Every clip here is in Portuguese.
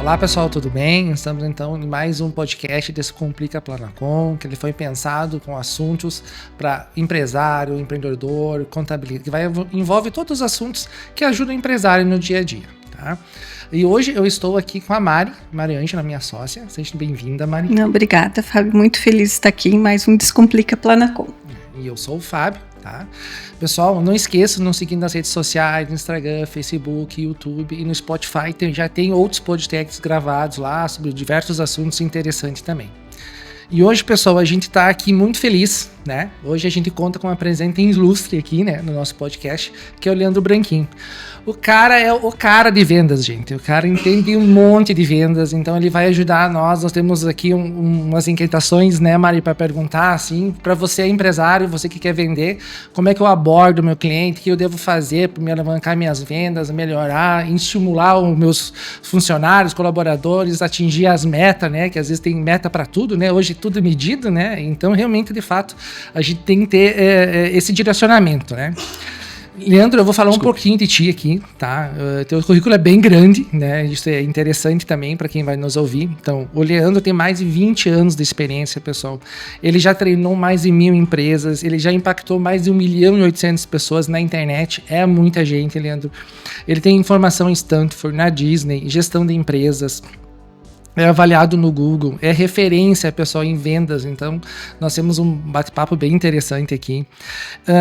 Olá pessoal, tudo bem? Estamos então em mais um podcast Descomplica Planacom, que ele foi pensado com assuntos para empresário, empreendedor, contabilidade, que envolve todos os assuntos que ajudam o empresário no dia a dia, tá? E hoje eu estou aqui com a Mari Ângela, minha sócia. Seja bem-vinda, Mari. Não, obrigada, Fábio. Muito feliz de estar aqui em mais um Descomplica Planacom. E eu sou o Fábio, tá? Pessoal, não esqueça de nos seguir nas redes sociais, no Instagram, Facebook, YouTube e no Spotify. Já tem outros podcasts gravados lá sobre diversos assuntos interessantes também. E hoje, pessoal, a gente está aqui muito feliz, né? Hoje a gente conta com uma presença ilustre aqui, né, no nosso podcast, que é o Leandro Branquinho. O cara é o cara de vendas, gente. O cara entende um monte de vendas, então ele vai ajudar nós. Nós temos aqui umas inquietações, né, Mari, para perguntar, assim, para você empresário, você que quer vender, como é que eu abordo o meu cliente, o que eu devo fazer para me alavancar minhas vendas, melhorar, estimular os meus funcionários, colaboradores, atingir as metas, né, que às vezes tem meta para tudo, né, hoje tudo medido, né, então realmente, de fato, a gente tem que ter esse direcionamento, né. Leandro, eu vou falar um pouquinho de ti aqui, tá? Teu currículo é bem grande, né? Isso é interessante também para quem vai nos ouvir. Então, o Leandro tem mais de 20 anos de experiência, pessoal. Ele já treinou mais de 1.000 empresas, ele já impactou mais de 1.800.000 pessoas na internet. É muita gente, Leandro. Ele tem formação em Stanford, na Disney, gestão de empresas. É avaliado no Google, é referência, pessoal, em vendas. Então, nós temos um bate-papo bem interessante aqui.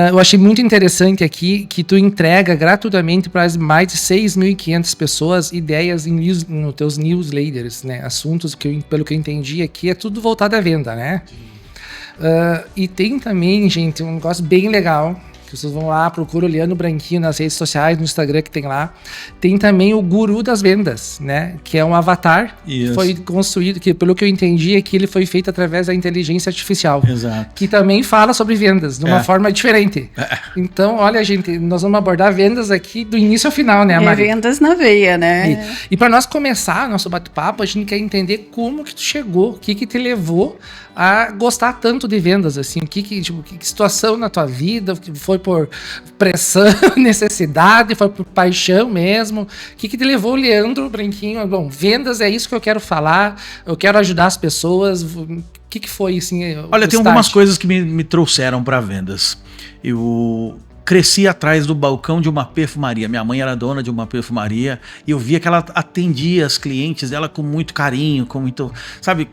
Eu achei muito interessante aqui que tu entrega gratuitamente para mais de 6.500 pessoas ideias nos teus newsletters, né? Assuntos que, pelo que eu entendi aqui, é tudo voltado à venda, né? E tem também, gente, um negócio bem legal, que vocês vão lá, procura o Leandro Branquinho nas redes sociais, no Instagram que tem lá. Tem também o Guru das Vendas, né? Que é um avatar que foi construído, que pelo que eu entendi é que ele foi feito através da inteligência artificial. Exato. Que também fala sobre vendas, de uma forma diferente. Então, olha, gente, nós vamos abordar vendas aqui do início ao final, né, Maria? Vendas na veia, né? E para nós começar nosso bate-papo, a gente quer entender como que tu chegou, o que te levou a gostar tanto de vendas, assim, que situação na tua vida, foi por pressão, necessidade, foi por paixão mesmo, o que te levou, Leandro Branquinho? Bom, vendas é isso que eu quero falar, eu quero ajudar as pessoas, o que foi, assim, Olha, tem algumas coisas que me trouxeram para vendas. Eu cresci atrás do balcão de uma perfumaria. Minha mãe era dona de uma perfumaria e eu via que ela atendia as clientes dela com muito carinho, com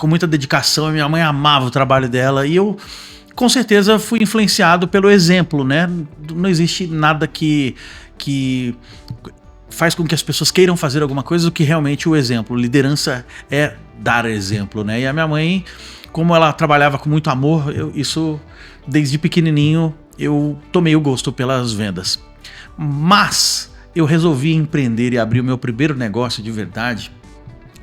muita dedicação. Minha mãe amava o trabalho dela e eu, com certeza, fui influenciado pelo exemplo, né? Não existe nada que faz com que as pessoas queiram fazer alguma coisa do que realmente o exemplo. Liderança é dar exemplo, né? E a minha mãe, como ela trabalhava com muito amor, isso desde pequenininho eu tomei o gosto pelas vendas. Mas eu resolvi empreender e abrir o meu primeiro negócio de verdade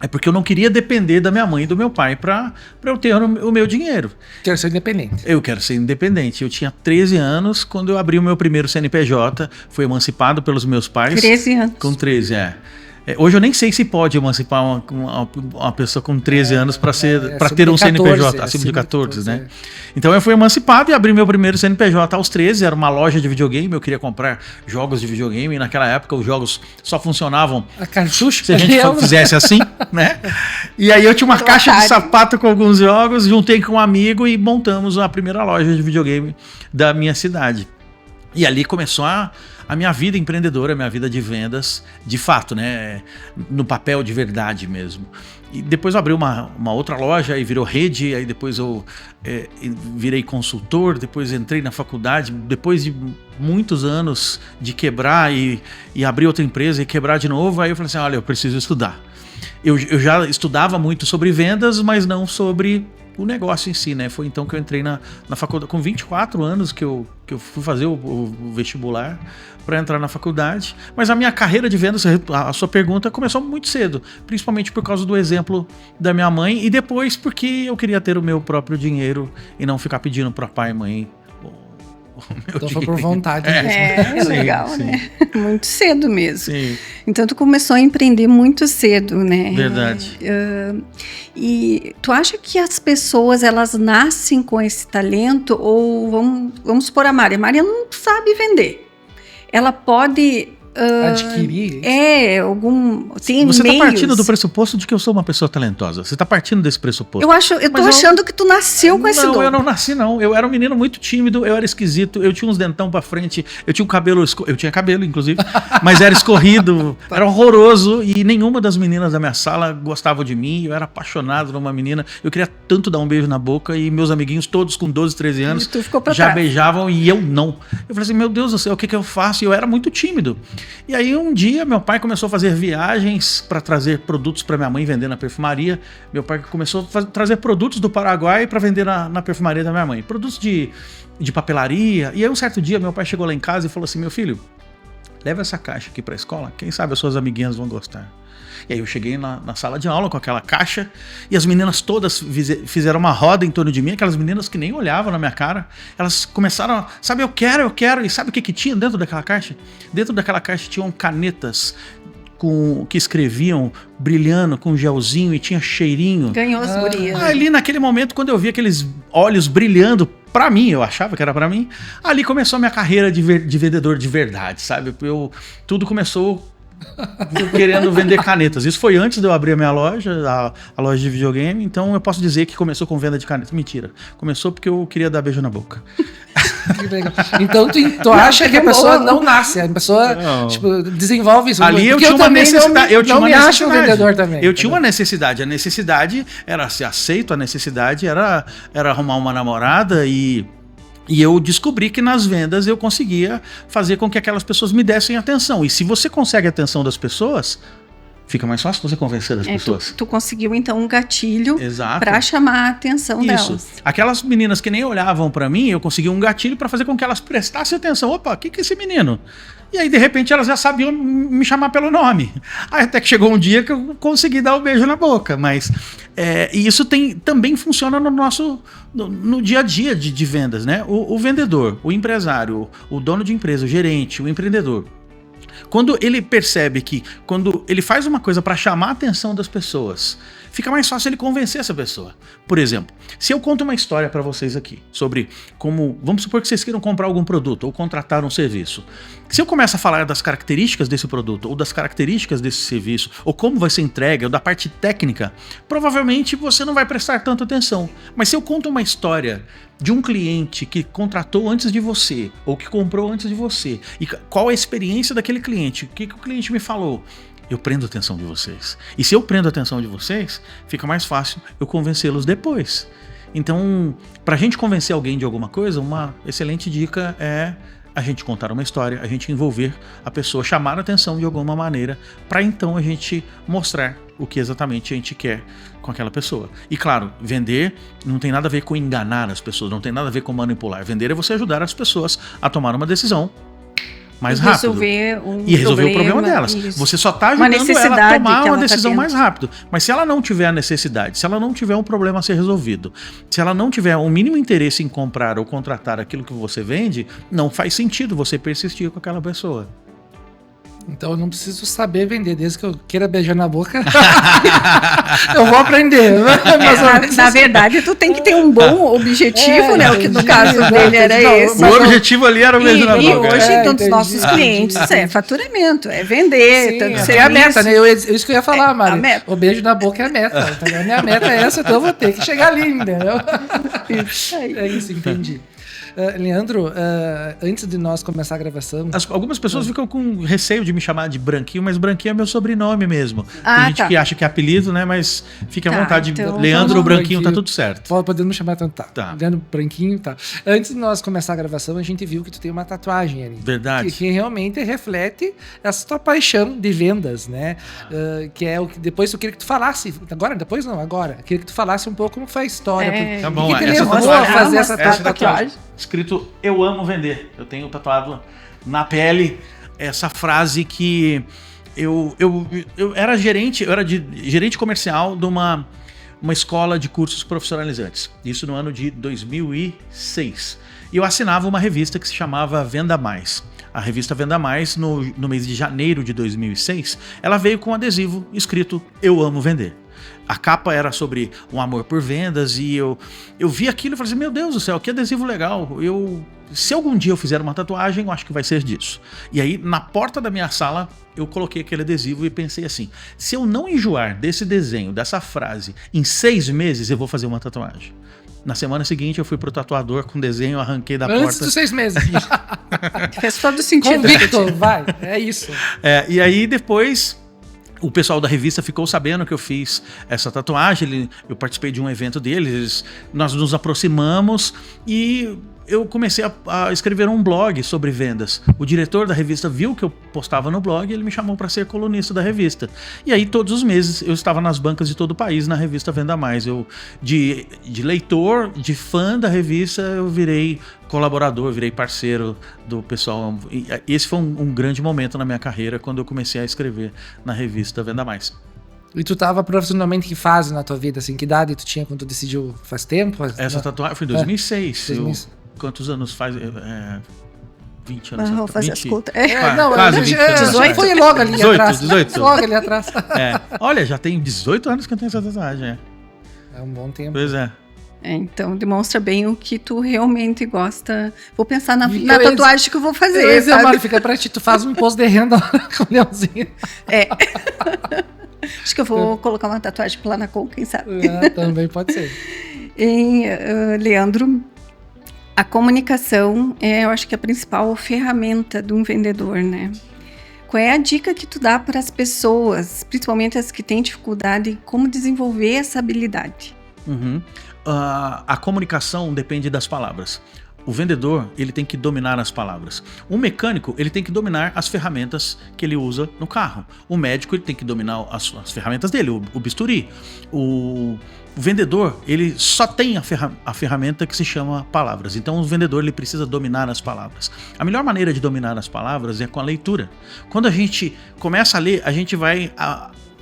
porque eu não queria depender da minha mãe e do meu pai para eu ter o meu dinheiro. Quero ser independente. Eu quero ser independente. Eu tinha 13 anos quando eu abri o meu primeiro CNPJ, fui emancipado pelos meus pais. 13 anos. Com 13, hoje eu nem sei se pode emancipar uma pessoa com 13 anos para ter um 14, CNPJ, acima de 14, né? Então eu fui emancipado e abri meu primeiro CNPJ aos 13, era uma loja de videogame, eu queria comprar jogos de videogame, e naquela época os jogos só funcionavam a cartucho, se a gente fizesse assim, né? E aí eu tinha uma caixa de sapato com alguns jogos, juntei com um amigo e montamos a primeira loja de videogame da minha cidade. E ali começou a minha vida empreendedora, a minha vida de vendas, de fato, né? No papel de verdade mesmo. E depois eu abri uma outra loja e virou rede, aí depois eu virei consultor, depois entrei na faculdade, depois de muitos anos de quebrar e abrir outra empresa e quebrar de novo, aí eu falei assim, olha, eu preciso estudar. Eu já estudava muito sobre vendas, mas não sobre o negócio em si, né? Foi então que eu entrei na faculdade, com 24 anos que eu fui fazer o vestibular para entrar na faculdade. Mas a minha carreira de vendas, a sua pergunta, começou muito cedo, principalmente por causa do exemplo da minha mãe e depois porque eu queria ter o meu próprio dinheiro e não ficar pedindo para pai e mãe. Então foi por vontade mesmo. Legal, sim. Né? Muito cedo mesmo. Sim. Então tu começou a empreender muito cedo, né? Verdade. E tu acha que as pessoas, elas nascem com esse talento ou vamos supor a Mari não sabe vender. Ela pode adquirir? Tem Você está meios. partindo do pressuposto de que eu sou uma pessoa talentosa. Você está partindo desse pressuposto. Eu tô achando que tu nasceu com esse dom. Não, eu não nasci, não. Eu era um menino muito tímido, eu era esquisito, eu tinha uns dentão pra frente, eu tinha um cabelo, eu tinha cabelo, inclusive, mas era escorrido, era horroroso, e nenhuma das meninas da minha sala gostava de mim, eu era apaixonado numa menina, eu queria tanto dar um beijo na boca, e meus amiguinhos todos com 12, 13 anos já beijavam, e eu não. Eu falei assim, meu Deus do céu, o que eu faço? E eu era muito tímido. E aí um dia meu pai começou a fazer viagens para trazer produtos para minha mãe vender na perfumaria. Meu pai começou a trazer produtos do Paraguai para vender na perfumaria da minha mãe. Produtos de papelaria. E aí um certo dia meu pai chegou lá em casa e falou assim, meu filho, leva essa caixa aqui para a escola, quem sabe as suas amiguinhas vão gostar. E aí eu cheguei na sala de aula com aquela caixa e as meninas todas fizeram uma roda em torno de mim, aquelas meninas que nem olhavam na minha cara. Elas começaram a, sabe, eu quero. E sabe o que tinha dentro daquela caixa? Dentro daquela caixa tinham canetas que escreviam, brilhando com gelzinho e tinha cheirinho. Ganhou as gurias. Ali naquele momento, quando eu vi aqueles olhos brilhando, pra mim, eu achava que era pra mim, ali começou a minha carreira de vendedor de verdade, sabe? Tudo começou querendo vender canetas. Isso foi antes de eu abrir a minha loja, a loja de videogame, então eu posso dizer que começou com venda de canetas. Mentira. Começou porque eu queria dar beijo na boca. Que legal. Então tu acha que a pessoa não nasce, a pessoa tipo, desenvolve isso. Ali eu tinha uma necessidade. Eu não me acho um vendedor também. Eu tinha uma necessidade. A necessidade era ser aceito, a necessidade era arrumar uma namorada e eu descobri que nas vendas eu conseguia fazer com que aquelas pessoas me dessem atenção. E se você consegue a atenção das pessoas, fica mais fácil você convencer as pessoas. Tu conseguiu, então, um gatilho Exato. para chamar a atenção delas. Aquelas meninas que nem olhavam para mim, eu consegui um gatilho para fazer com que elas prestassem atenção. Opa, o que é esse menino? E aí, de repente, elas já sabiam me chamar pelo nome. Aí até que chegou um dia que eu consegui dar um beijo na boca. Mas e isso também funciona no dia a dia de vendas, né? O vendedor, o empresário, o dono de empresa, o gerente, o empreendedor. Quando ele percebe que quando ele faz uma coisa para chamar a atenção das pessoas, fica mais fácil ele convencer essa pessoa. Por exemplo, se eu conto uma história para vocês aqui sobre como, vamos supor que vocês queiram comprar algum produto ou contratar um serviço. Se eu começo a falar das características desse produto ou das características desse serviço ou como vai ser entregue ou da parte técnica, provavelmente você não vai prestar tanta atenção. Mas se eu conto uma história de um cliente que contratou antes de você ou que comprou antes de você e qual a experiência daquele cliente, o que o cliente me falou, eu prendo a atenção de vocês. E se eu prendo a atenção de vocês, fica mais fácil eu convencê-los depois. Então, pra gente convencer alguém de alguma coisa, uma excelente dica é a gente contar uma história, a gente envolver a pessoa, chamar a atenção de alguma maneira, para então a gente mostrar o que exatamente a gente quer com aquela pessoa. E claro, vender não tem nada a ver com enganar as pessoas, não tem nada a ver com manipular. Vender é você ajudar as pessoas a tomar uma decisão mais rápido. E resolver o problema delas. Isso. Você só está ajudando ela a tomar uma decisão mais rápido. Mas se ela não tiver a necessidade, se ela não tiver um problema a ser resolvido, se ela não tiver o mínimo interesse em comprar ou contratar aquilo que você vende, não faz sentido você persistir com aquela pessoa. Então eu não preciso saber vender, desde que eu queira beijar na boca. Eu vou aprender. Na verdade, tu tem que ter um bom objetivo, né? O que no caso dele era esse. O objetivo ali era o beijo na boca. E hoje, então, dos nossos clientes, é faturamento, é vender. Sim, é a meta, né? Isso que eu ia falar, Mari. O beijo na boca é a meta. Então, a minha meta é essa, então eu vou ter que chegar ali, entendeu? É isso, entendi. Leandro, antes de nós começar a gravação... Algumas pessoas ficam com receio de me chamar de Branquinho, mas Branquinho é meu sobrenome mesmo. Tem gente que acha que é apelido, né? Mas fique à vontade. Então, Leandro ou Branquinho, tá tudo certo. Podemos me chamar tanto, tá. Leandro Branquinho, tá. Antes de nós começar a gravação, a gente viu que tu tem uma tatuagem ali. Verdade. Que realmente reflete essa tua paixão de vendas, né? Que é o que depois eu queria que tu falasse... Depois não, agora. Eu queria que tu falasse um pouco como foi a história. Tá bom, que te levou a fazer essa tatuagem? Escrito, eu amo vender. Eu tenho tatuado na pele essa frase que eu era gerente, eu era gerente comercial de uma escola de cursos profissionalizantes. Isso no ano de 2006. E eu assinava uma revista que se chamava Venda Mais. A revista Venda Mais, no mês de janeiro de 2006, ela veio com um adesivo escrito, eu amo vender. A capa era sobre um amor por vendas e eu vi aquilo e falei assim, meu Deus do céu, que adesivo legal. Se algum dia eu fizer uma tatuagem, eu acho que vai ser disso. E aí, na porta da minha sala, eu coloquei aquele adesivo e pensei assim, se eu não enjoar desse desenho, dessa frase, em 6 meses eu vou fazer uma tatuagem. Na semana seguinte eu fui pro tatuador com desenho, arranquei da porta. Antes dos 6 meses. Fez todo sentido. Convicto, vai, é isso. E aí depois o pessoal da revista ficou sabendo que eu fiz essa tatuagem, eu participei de um evento deles, nós nos aproximamos e eu comecei a escrever um blog sobre vendas. O diretor da revista viu que eu postava no blog e ele me chamou para ser colunista da revista. E aí todos os meses eu estava nas bancas de todo o país na revista Venda Mais. Eu, de leitor, de fã da revista, eu virei colaborador, virei parceiro do pessoal. E esse foi um grande momento na minha carreira quando eu comecei a escrever na revista Venda Mais. E tu tava profissionalmente que fase na tua vida, assim, que idade tu tinha quando tu decidiu? Faz tempo? Essa tatuagem foi em 2006. 2006. Quantos anos faz? 20 anos. Vou fazer 20, as contas. Quase 20 anos. 18 foi logo ali 18, atrás. 18. Logo ali atrás. Olha, já tem 18 anos que eu tenho essa tatuagem. É um bom tempo. Pois é. Então demonstra bem o que tu realmente gosta. Vou pensar na tatuagem que eu vou fazer. Mari, fica pra ti, tu faz um imposto de renda com o leãozinho. Acho que eu vou colocar uma tatuagem lá na Con, quem sabe. Também pode ser. Leandro, a comunicação eu acho que é a principal ferramenta de um vendedor, né? Qual é a dica que tu dá para as pessoas, principalmente as que têm dificuldade, como desenvolver essa habilidade? A comunicação depende das palavras. O vendedor, ele tem que dominar as palavras. O mecânico, ele tem que dominar as ferramentas que ele usa no carro. O médico, ele tem que dominar as ferramentas dele, o bisturi. O vendedor, ele só tem a ferramenta que se chama palavras. Então o vendedor, ele precisa dominar as palavras. A melhor maneira de dominar as palavras é com a leitura. Quando a gente começa a ler, a gente vai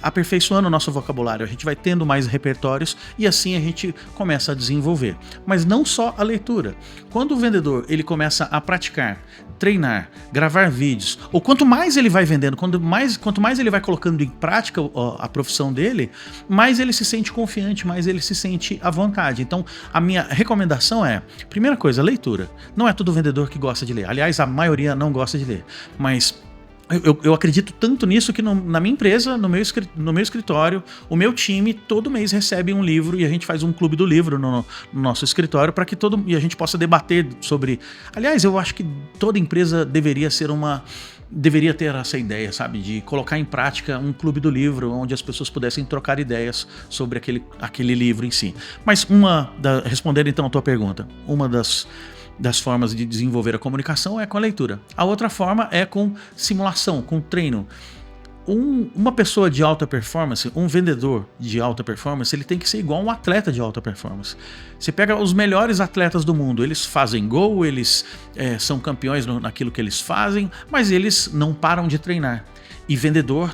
aperfeiçoando o nosso vocabulário, a gente vai tendo mais repertórios e assim a gente começa a desenvolver. Mas não só a leitura. Quando o vendedor ele começa a praticar, treinar, gravar vídeos, ou quanto mais ele vai vendendo, quanto mais ele vai colocando em prática a profissão dele, mais ele se sente confiante, mais ele se sente à vontade. Então, a minha recomendação é, primeira coisa, leitura. Não é todo vendedor que gosta de ler. Aliás, a maioria não gosta de ler. Mas eu acredito tanto nisso que na minha empresa, no meu escritório, o meu time todo mês recebe um livro e a gente faz um clube do livro no nosso escritório para que e a gente possa debater sobre... Aliás, eu acho que toda empresa deveria ter essa ideia, sabe? De colocar em prática um clube do livro onde as pessoas pudessem trocar ideias sobre aquele livro em si. Mas respondendo então a tua pergunta, uma das formas de desenvolver a comunicação é com a leitura. A outra forma é com simulação, com treino. Uma pessoa de alta performance, um vendedor de alta performance, ele tem que ser igual um atleta de alta performance. Você pega os melhores atletas do mundo, eles fazem gol, eles são campeões naquilo que eles fazem, mas eles não param de treinar. E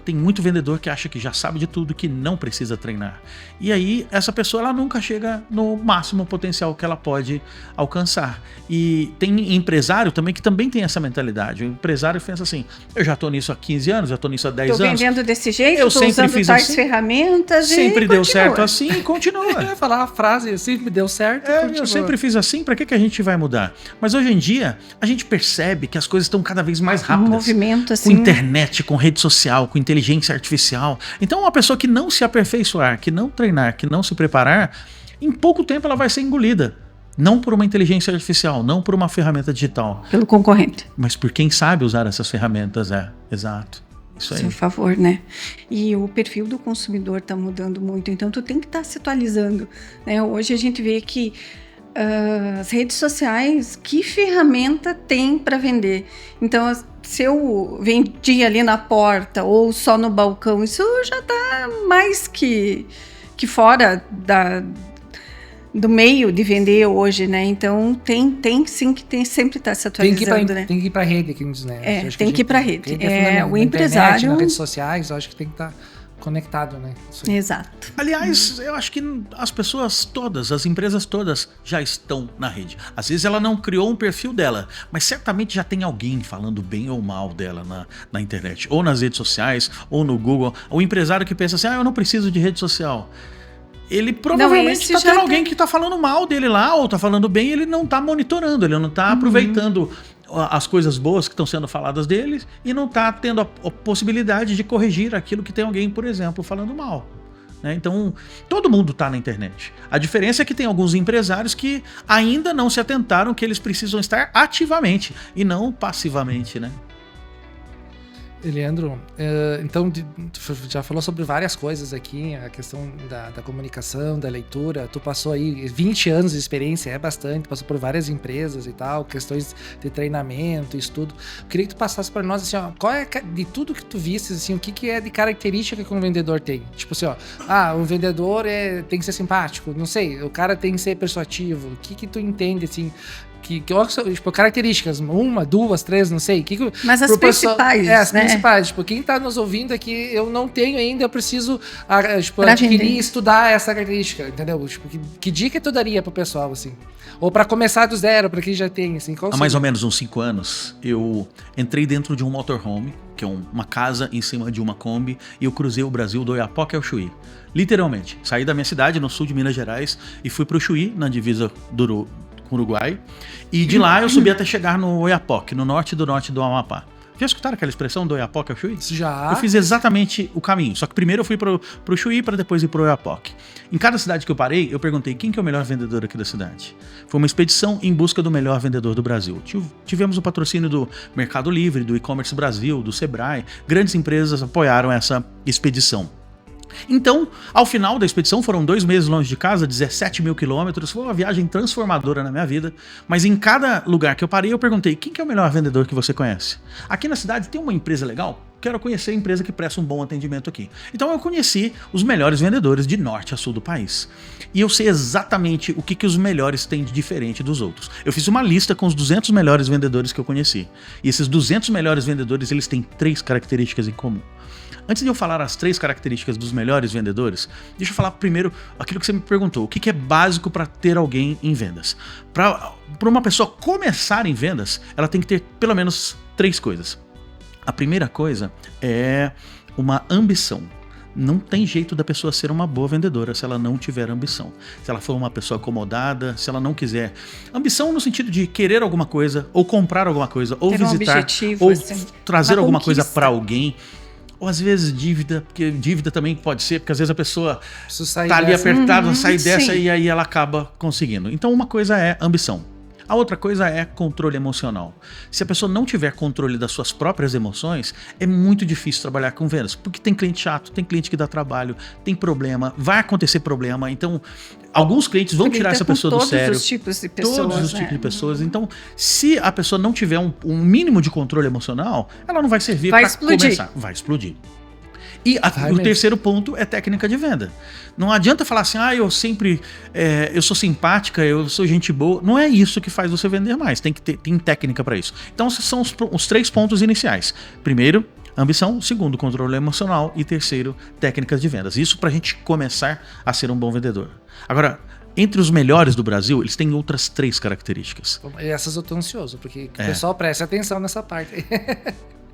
tem muito vendedor que acha que já sabe de tudo, que não precisa treinar. E aí, essa pessoa ela nunca chega no máximo potencial que ela pode alcançar. E tem empresário também que também tem essa mentalidade. O empresário pensa assim, eu já estou nisso há 15 anos, já estou nisso há 10 anos. Estou vendendo desse jeito, eu estou sempre usando fiz tais assim, ferramentas sempre e deu continua. certo assim e continua. Eu ia falar a frase, sempre deu certo eu sempre fiz assim, para que a gente vai mudar? Mas hoje em dia, a gente percebe que as coisas estão cada vez mais rápidas. Um movimento assim. Com internet, com rede social, com inteligência artificial. Então uma pessoa que não se aperfeiçoar, que não treinar, que não se preparar, em pouco tempo ela vai ser engolida. Não por uma inteligência artificial, não por uma ferramenta digital. Pelo concorrente. Mas por quem sabe usar essas ferramentas, exato. Isso aí. Por favor, né? E o perfil do consumidor está mudando muito, então tu tem que estar se atualizando, né? Hoje a gente vê que as redes sociais, que ferramenta tem para vender? Então, se eu vendi ali na porta ou só no balcão, isso já está mais que fora do meio de vender hoje, né? Então, tem sim que sempre estar se atualizando, né? Tem que ir para a rede, aqui, né? Tem que ir para a rede. O empresário... empresário... nas redes sociais, eu acho que tem que estar conectado, né? Isso aí. Exato. Aliás, eu acho que as pessoas todas, as empresas todas já estão na rede. Às vezes ela não criou um perfil dela, mas certamente já tem alguém falando bem ou mal dela na internet, ou nas redes sociais, ou no Google. O empresário que pensa assim, eu não preciso de rede social. Ele provavelmente está tendo alguém que está falando mal dele lá, ou está falando bem, ele não está monitorando, ele não está aproveitando as coisas boas que estão sendo faladas dele e não está tendo a possibilidade de corrigir aquilo que tem alguém, por exemplo, falando mal. Né? Então, todo mundo está na internet. A diferença é que tem alguns empresários que ainda não se atentaram que eles precisam estar ativamente e não passivamente, né? Leandro, então tu já falou sobre várias coisas aqui, a questão da comunicação, da leitura, tu passou aí 20 anos de experiência, é bastante, passou por várias empresas e tal, questões de treinamento, estudo. Eu queria que tu passasse para nós assim, ó, qual é de tudo que tu viste, assim, o que é de característica que um vendedor tem? Tipo assim, ó, um vendedor tem que ser simpático, não sei, o cara tem que ser persuasivo, o que tu entende, assim, tipo, características, 1, 2, 3, não sei. Mas as principais, as principais. Tipo, quem tá nos ouvindo aqui, eu não tenho ainda, eu preciso adquirir, estudar essa característica, entendeu? Tipo, que dica tu daria pro pessoal, assim? Ou pra começar do zero, pra quem já tem, assim? Há mais ou menos uns 5 anos, eu entrei dentro de um motorhome, que é uma casa em cima de uma Kombi, e eu cruzei o Brasil do Oiapoque ao Chuí. Literalmente. Saí da minha cidade, no sul de Minas Gerais, e fui pro Chuí, na divisa com o Uruguai, e de lá eu subi até chegar no Oiapoque, no norte do Amapá. Já escutaram aquela expressão do Oiapoque ao Chuí? Já. Eu fiz exatamente o caminho, só que primeiro eu fui pro Chuí para depois ir pro Oiapoque. Em cada cidade que eu parei, eu perguntei quem que é o melhor vendedor aqui da cidade. Foi uma expedição em busca do melhor vendedor do Brasil. Tivemos o patrocínio do Mercado Livre, do E-Commerce Brasil, do Sebrae. Grandes empresas apoiaram essa expedição. Então, ao final da expedição, foram 2 meses longe de casa, 17 mil quilômetros, foi uma viagem transformadora na minha vida, mas em cada lugar que eu parei, eu perguntei, quem que é o melhor vendedor que você conhece? Aqui na cidade tem uma empresa legal? Quero conhecer a empresa que presta um bom atendimento aqui. Então eu conheci os melhores vendedores de norte a sul do país. E eu sei exatamente o que os melhores têm de diferente dos outros. Eu fiz uma lista com os 200 melhores vendedores que eu conheci. E esses 200 melhores vendedores, eles têm 3 características em comum. Antes de eu falar as 3 características dos melhores vendedores, deixa eu falar primeiro aquilo que você me perguntou. O que é básico para ter alguém em vendas? Para uma pessoa começar em vendas, ela tem que ter pelo menos 3 coisas. A primeira coisa é uma ambição. Não tem jeito da pessoa ser uma boa vendedora se ela não tiver ambição. Se ela for uma pessoa acomodada, se ela não quiser. Ambição no sentido de querer alguma coisa, ou comprar alguma coisa, ou visitar, objetivo, ou assim, trazer alguma coisa para alguém. Ou às vezes dívida, porque dívida também pode ser, porque às vezes a pessoa tá ali apertada, sai dessa e aí ela acaba conseguindo. Então uma coisa é ambição. A outra coisa é controle emocional. Se a pessoa não tiver controle das suas próprias emoções, é muito difícil trabalhar com vendas, porque tem cliente chato, tem cliente que dá trabalho, tem problema, vai acontecer problema. Então, alguns clientes vão tirar essa pessoa do sério. Todos os tipos de pessoas. Todos os tipos de pessoas. Então, se a pessoa não tiver um mínimo de controle emocional, ela não vai servir para começar. Vai explodir. E o terceiro ponto é técnica de venda. Não adianta falar assim, eu sou simpática, eu sou gente boa. Não é isso que faz você vender mais. Tem técnica para isso. Então, esses são os 3 pontos iniciais. Primeiro, ambição. Segundo, controle emocional. E terceiro, técnicas de vendas. Isso para a gente começar a ser um bom vendedor. Agora, entre os melhores do Brasil, eles têm outras 3 características. Essas eu tô ansioso, porque o pessoal preste atenção nessa parte.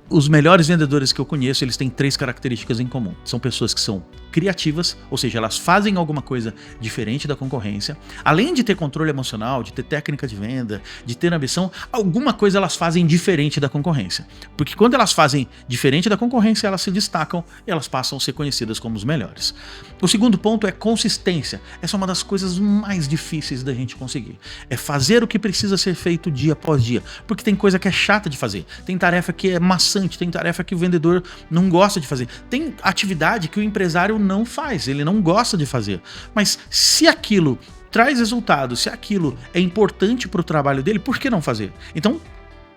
Os melhores vendedores que eu conheço, eles têm 3 características em comum. São pessoas que são criativas, ou seja, elas fazem alguma coisa diferente da concorrência. Além de ter controle emocional, de ter técnica de venda, de ter ambição, alguma coisa elas fazem diferente da concorrência. Porque quando elas fazem diferente da concorrência, elas se destacam e elas passam a ser conhecidas como os melhores. O segundo ponto é consistência. Essa é uma das coisas mais difíceis da gente conseguir. É fazer o que precisa ser feito dia após dia. Porque tem coisa que é chata de fazer. Tem tarefa que é maçante. Tem tarefa que o vendedor não gosta de fazer. Tem atividade que o empresário não faz, ele não gosta de fazer. Mas se aquilo traz resultado, se aquilo é importante para o trabalho dele, por que não fazer? Então,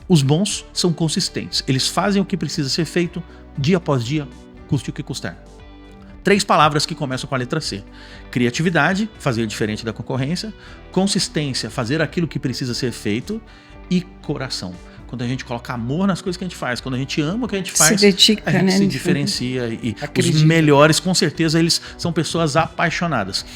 os bons são consistentes. Eles fazem o que precisa ser feito dia após dia, custe o que custar. 3 palavras que começam com a letra C. Criatividade, fazer diferente da concorrência. Consistência, fazer aquilo que precisa ser feito. E coração. quando a gente coloca amor nas coisas que a gente faz, quando a gente ama o que a gente faz, se dedica, a gente né, se diferencia. E Acredita. os melhores, com certeza, eles são pessoas apaixonadas.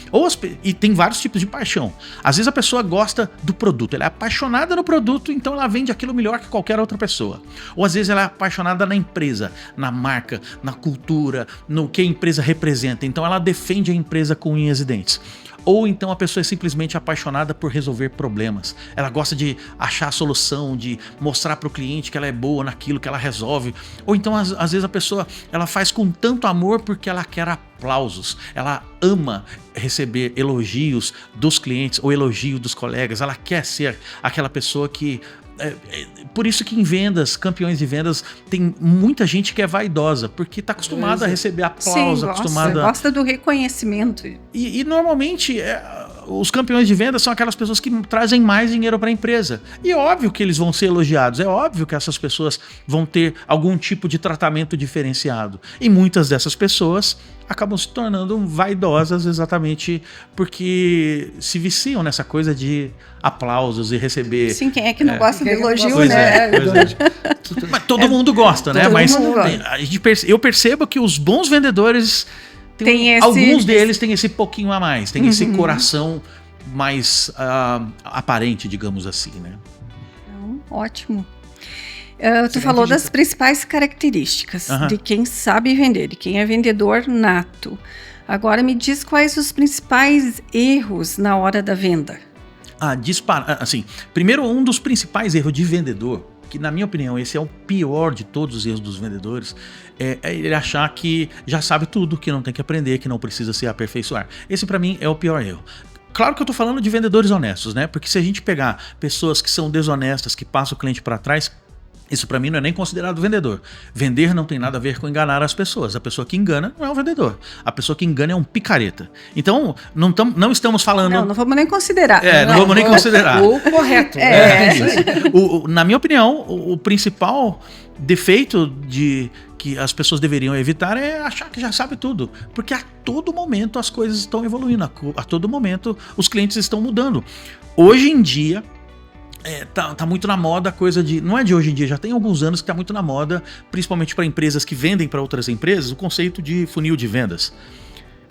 E tem vários tipos de paixão. Às vezes a pessoa gosta do produto, ela é apaixonada no produto, então ela vende aquilo melhor que qualquer outra pessoa. Ou às vezes ela é apaixonada na empresa, na marca, na cultura, no que a empresa representa. Então ela defende a empresa com unhas e dentes. Ou então a pessoa é simplesmente apaixonada por resolver problemas. Ela gosta de achar a solução, de mostrar para o cliente que ela é boa naquilo que ela resolve. Ou então às vezes a pessoa ela faz com tanto amor porque ela quer aplausos. Ela ama receber elogios dos clientes ou elogio dos colegas. Ela quer ser aquela pessoa que... por isso que em vendas, campeões de vendas, tem muita gente que é vaidosa, porque está acostumada a receber aplausos, gosta do reconhecimento. E normalmente os campeões de vendas são aquelas pessoas que trazem mais dinheiro para a empresa. E é óbvio que eles vão ser elogiados, é óbvio que essas pessoas vão ter algum tipo de tratamento diferenciado. E muitas dessas pessoas acabam se tornando vaidosas exatamente porque se viciam nessa coisa de aplausos e receber... Sim, quem é que não gosta de elogio, pois né? Mas todo mundo gosta, né? Mas mundo gosta. eu percebo que os bons vendedores... alguns deles têm esse pouquinho a mais, tem esse coração mais aparente, digamos assim, né? Então, ótimo. Tu falou das principais características de quem sabe vender, de quem é vendedor nato. Agora me diz quais os principais erros na hora da venda. Assim, primeiro, um dos principais erros de vendedor, que na minha opinião esse é o pior de todos os erros dos vendedores, é ele achar que já sabe tudo, que não tem que aprender, que não precisa se aperfeiçoar. Esse para mim é o pior erro. Claro que eu tô falando de vendedores honestos, né? Porque se a gente pegar pessoas que são desonestas, que passam o cliente para trás, isso para mim não é nem considerado vendedor. Vender não tem nada a ver com enganar as pessoas. A pessoa que engana não é um vendedor. A pessoa que engana é um picareta. Então, não estamos falando... Não vamos nem considerar. Não vamos nem considerar. O correto. Na minha opinião, o principal defeito que as pessoas deveriam evitar é achar que já sabe tudo. Porque a todo momento as coisas estão evoluindo. A todo momento os clientes estão mudando. Hoje em dia... Tá muito na moda a coisa de... Não é de hoje em dia, já tem alguns anos que tá muito na moda, principalmente para empresas que vendem para outras empresas, o conceito de funil de vendas.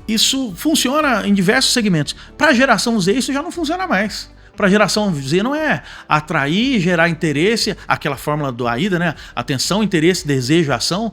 Isso funciona em diversos segmentos. Para a geração Z isso já não funciona mais. Para a geração Z não é atrair, gerar interesse, aquela fórmula do AIDA, né? Atenção, interesse, desejo, ação.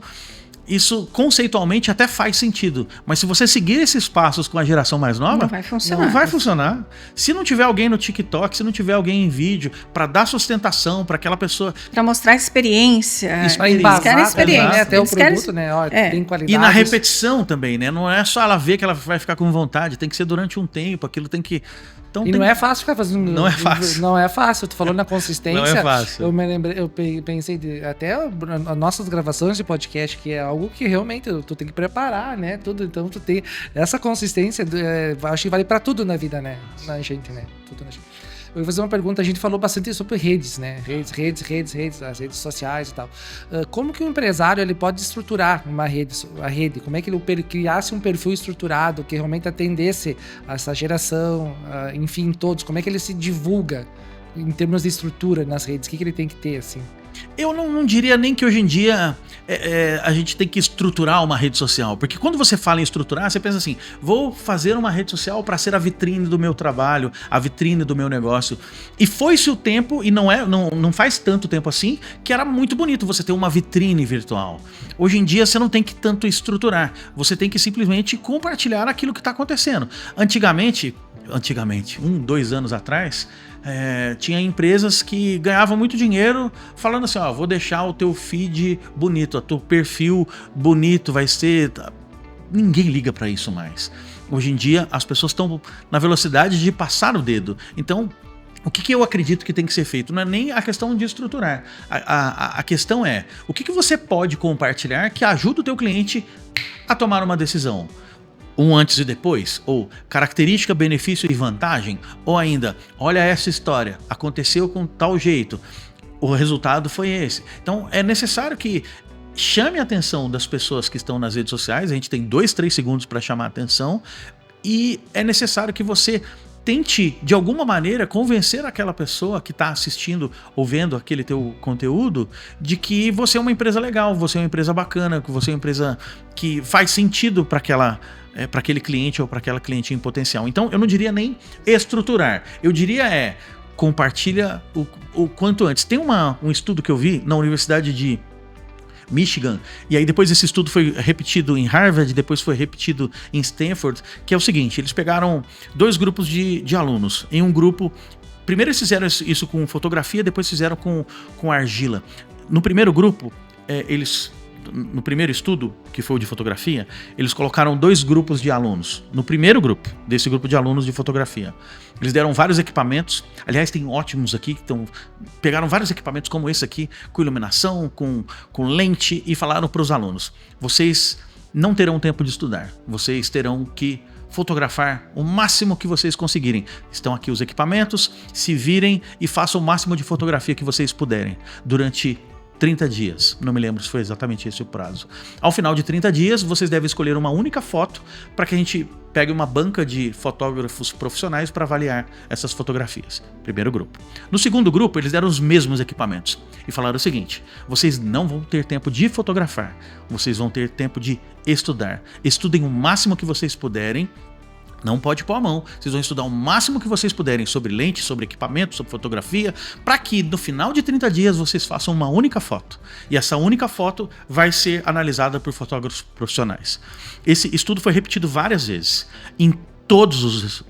Isso conceitualmente até faz sentido, mas se você seguir esses passos com a geração mais nova, não vai funcionar. Não vai funcionar. Se não tiver alguém no TikTok, se não tiver alguém em vídeo para dar sustentação para aquela pessoa, para mostrar experiência, eles querem experiência, né? Até o produto, né? Tem qualidade. E na repetição também, né? Não é só ela ver que ela vai ficar com vontade, tem que ser durante um tempo, aquilo tem que... Então, não é fácil ficar fazendo... Não é fácil. Não é fácil. Tu falou na consistência. Não é fácil. Eu me lembrei, eu pensei até as nossas gravações de podcast, que é algo que realmente tu tem que preparar, né? Tudo. Então tu tem essa consistência, acho que vale pra tudo na vida, né? Na gente, né? Tudo na gente. Eu vou fazer uma pergunta, a gente falou bastante sobre redes, né? Redes, as redes sociais e tal. Como que o empresário ele pode estruturar a rede? Como é que ele criasse um perfil estruturado que realmente atendesse a essa geração, enfim, todos? Como é que ele se divulga em termos de estrutura nas redes? O que ele tem que ter, assim? Eu não diria nem que hoje em dia a gente tem que estruturar uma rede social, porque quando você fala em estruturar, você pensa assim, vou fazer uma rede social para ser a vitrine do meu trabalho, a vitrine do meu negócio. E foi-se o tempo, e não faz tanto tempo assim, que era muito bonito você ter uma vitrine virtual. Hoje em dia você não tem que tanto estruturar, você tem que simplesmente compartilhar aquilo que está acontecendo. Antigamente, 2 anos atrás, tinha empresas que ganhavam muito dinheiro falando assim, vou deixar o teu feed bonito, o teu perfil bonito, vai ser... Ninguém liga para isso mais. Hoje em dia as pessoas estão na velocidade de passar o dedo. Então, o que eu acredito que tem que ser feito? Não é nem a questão de estruturar. A questão é, o que você pode compartilhar que ajuda o teu cliente a tomar uma decisão? Um antes e depois, ou característica, benefício e vantagem, ou ainda, olha essa história, aconteceu com tal jeito, o resultado foi esse. Então é necessário que chame a atenção das pessoas que estão nas redes sociais, a gente tem 2-3 segundos para chamar a atenção, e é necessário que você tente, de alguma maneira, convencer aquela pessoa que está assistindo ou vendo aquele teu conteúdo de que você é uma empresa legal, você é uma empresa bacana, que você é uma empresa que faz sentido para aquele cliente ou para aquela cliente em potencial. Então, eu não diria nem estruturar, eu diria compartilha o quanto antes. Tem um estudo que eu vi na Universidade de Michigan, e aí depois esse estudo foi repetido em Harvard, depois foi repetido em Stanford, que é o seguinte: eles pegaram 2 grupos de alunos. Em um grupo, primeiro eles fizeram isso com fotografia, depois fizeram com argila. No primeiro grupo, no primeiro estudo, que foi o de fotografia, eles colocaram 2 grupos de alunos. No primeiro grupo, desse grupo de alunos de fotografia, eles deram vários equipamentos. Aliás, tem ótimos aqui, pegaram vários equipamentos como esse aqui, com iluminação, com lente, e falaram para os alunos: vocês não terão tempo de estudar, vocês terão que fotografar o máximo que vocês conseguirem. Estão aqui os equipamentos, se virem e façam o máximo de fotografia que vocês puderem durante 30 dias, não me lembro se foi exatamente esse o prazo. Ao final de 30 dias, vocês devem escolher uma única foto para que a gente pegue uma banca de fotógrafos profissionais para avaliar essas fotografias. Primeiro grupo. No segundo grupo, eles deram os mesmos equipamentos e falaram o seguinte: vocês não vão ter tempo de fotografar, vocês vão ter tempo de estudar. Estudem o máximo que vocês puderem. Não pode pôr a mão. Vocês vão estudar o máximo que vocês puderem sobre lente, sobre equipamento, sobre fotografia, para que no final de 30 dias vocês façam uma única foto. E essa única foto vai ser analisada por fotógrafos profissionais. Esse estudo foi repetido várias vezes. Em todas